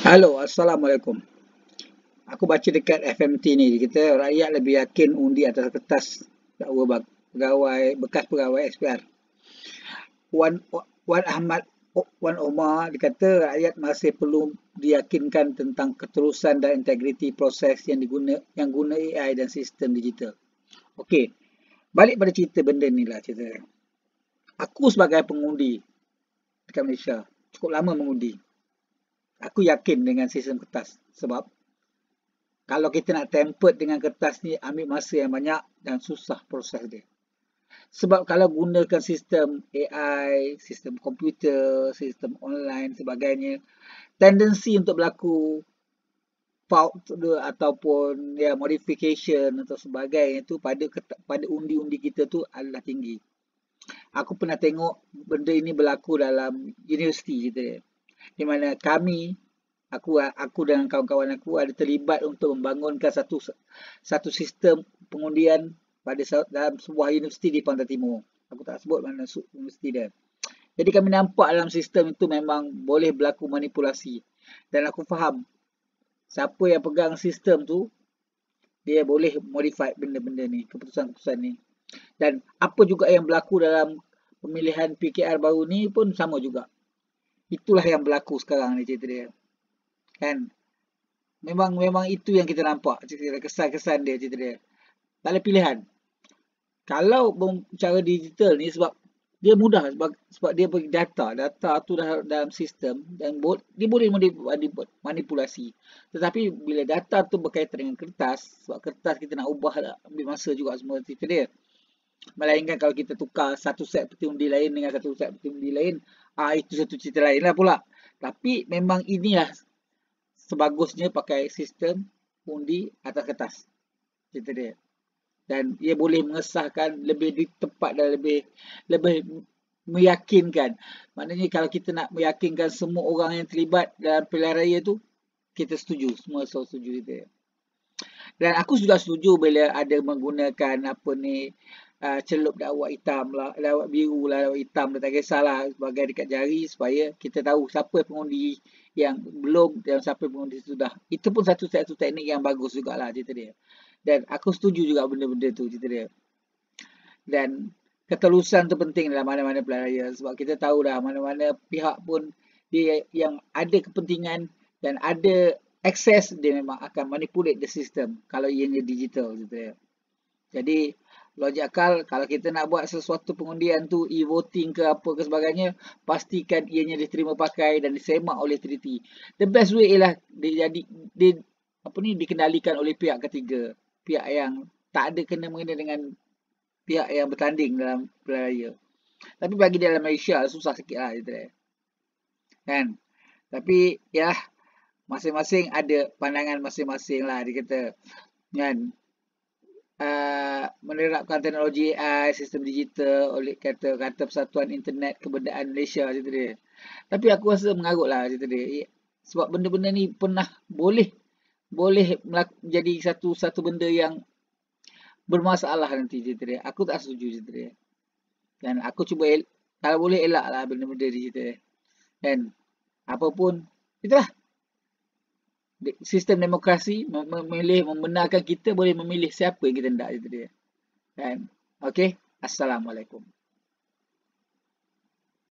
Halo, Assalamualaikum. Aku baca dekat FMT ni, kita rakyat lebih yakin undi atas kertas dakwa pegawai, bekas pegawai SPR. Wan Ahmad Wan Omar dikata rakyat masih perlu diyakinkan tentang keterusan dan integriti proses yang guna AI dan sistem digital. Okey, balik pada cerita benda ni lah cerita. Aku sebagai pengundi dekat Malaysia, cukup lama mengundi. Aku yakin dengan sistem kertas sebab kalau kita nak tempered dengan kertas ni ambil masa yang banyak dan susah proses dia. Sebab kalau gunakan sistem AI, sistem komputer, sistem online sebagainya, tendensi untuk berlaku fault ataupun ya modification atau sebagainya tu pada undi-undi kita tu adalah tinggi. Aku pernah tengok benda ini berlaku dalam universiti kita, di mana aku dan kawan-kawan aku ada terlibat untuk membangunkan satu sistem pengundian dalam sebuah universiti di Pantai Timur. Aku tak sebut mana universiti dia. Jadi kami nampak dalam sistem itu memang boleh berlaku manipulasi. Dan aku faham siapa yang pegang sistem tu, dia boleh modify benda-benda ni, keputusan-keputusan ni. Dan apa juga yang berlaku dalam pemilihan PKR baru ni pun sama juga. Itulah yang berlaku sekarang ni cerita dia. Kan? Memang itu yang kita nampak cerita dia, kesan-kesan dia cerita dia. Tak ada pilihan. Kalau cara digital ni sebab dia mudah sebab dia bagi data tu dalam sistem dan dia boleh manipulasi. Tetapi bila data tu berkaitan dengan kertas, sebab kertas kita nak ubah ambil masa juga semua cerita dia. Melainkan kalau kita tukar satu set peti undi lain dengan satu set peti undi lain, itu satu cerita lain lah pula. Tapi memang inilah sebagusnya pakai sistem undi atas kertas. Cerita dia. Dan ia boleh mengesahkan lebih tepat dan lebih meyakinkan. Maknanya kalau kita nak meyakinkan semua orang yang terlibat dalam pilihan raya tu, kita setuju. Semua setuju dia. Dan aku sudah setuju bila ada menggunakan apa ni, celup dakwah hitam lah, dakwah biru lah, dakwah hitam lah, tak kisahlah sebagai dekat jari supaya kita tahu siapa pengundi yang belum dan siapa pengundi sudah. Itu pun satu teknik yang bagus jugalah cerita dia. Dan aku setuju juga benda-benda tu cerita dia. Dan keterusan tu penting dalam mana-mana pilihan raya sebab kita tahu dah mana-mana pihak pun dia yang ada kepentingan dan ada akses, dia memang akan manipulate the system kalau ianya digital cerita dia. Jadi logik akal kalau kita nak buat sesuatu pengundian tu e-voting ke apa ke sebagainya, pastikan ianya diterima pakai dan disemak oleh teliti. The best way ialah dikendalikan oleh pihak ketiga, pihak yang tak ada kena-mengena dengan pihak yang bertanding dalam pilihan raya. Tapi bagi dalam Malaysia susah sikit lah kan. Tapi ya masing-masing ada pandangan masing-masing lah dia kata kan. Menerapkan teknologi AI, sistem digital oleh kata Persatuan Internet Kebudayaan Malaysia cerita dia. Tapi aku rasa mengarut lah cerita dia. Sebab benda-benda ni pernah boleh jadi satu benda yang bermasalah nanti cerita dia. Aku tak setuju cerita dia. Dan aku cuba kalau boleh elak lah benda-benda di cerita dia. Dan apapun itulah sistem demokrasi membenarkan kita boleh memilih siapa yang kita nak itu dia. Kan? Okey, assalamualaikum.